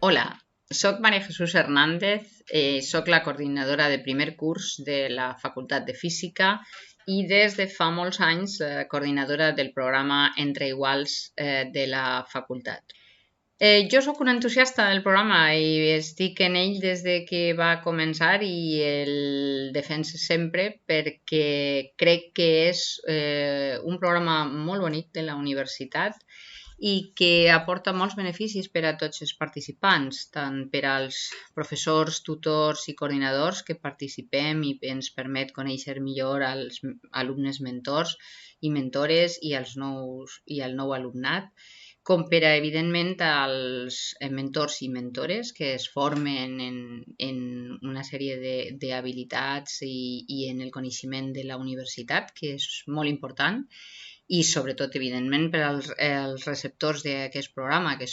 Hola, soc Maria Jesús Hernández, soc la coordinadora de primer curs de la Facultat de Física i des de fa molts anys coordinadora del programa Entre Iguals de la facultat. Jo sóc una entusiasta del programa i estic en ell des de que va començar i el defenso sempre perquè crec que és un programa molt bonic de la universitat i que aporta molts beneficis per a tots els participants, tant per als professors, tutors i coordinadors que participem i ens permet conèixer millor als alumnes mentors i mentores i al nou alumnat, com per a, evidentment, als mentors i mentores que es formen en una sèrie d'habilitats i en el coneixement de la universitat, que és molt important, i sobretot, evidentment, per als receptors d'aquest programa, que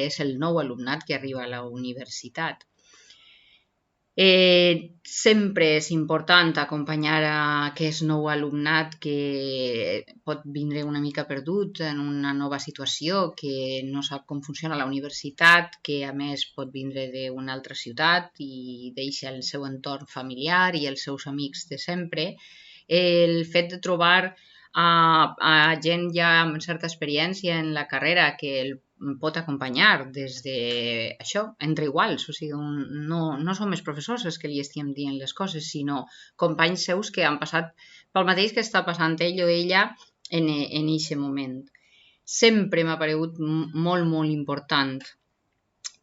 és el nou alumnat que arriba a la universitat. Sempre és important acompanyar aquest nou alumnat que pot vindre una mica perdut en una nova situació, que no sap com funciona la universitat, que a més pot vindre d'una altra ciutat i deixa el seu entorn familiar i els seus amics de sempre. El fet de trobar a gent ja amb certa experiència en la carrera que el pot acompanyar des d'això, entre iguals, o sigui, no som els professors els que li estem dient les coses, sinó companys seus que han passat pel mateix que està passant ell o ella en aquest moment. Sempre m'ha paregut molt, molt important,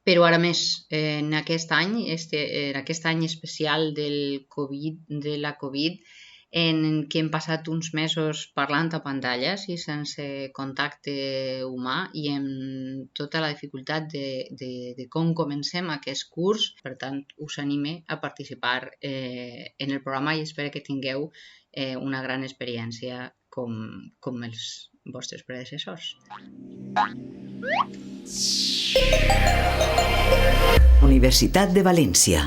però ara més en aquest any especial de la Covid, en què hem passat uns mesos parlant a pantalles i sense contacte humà i amb tota la dificultat de com comencem aquest curs. Per tant, us anime a participar en el programa i espero que tingueu una gran experiència com els vostres predecessors. Universitat de València.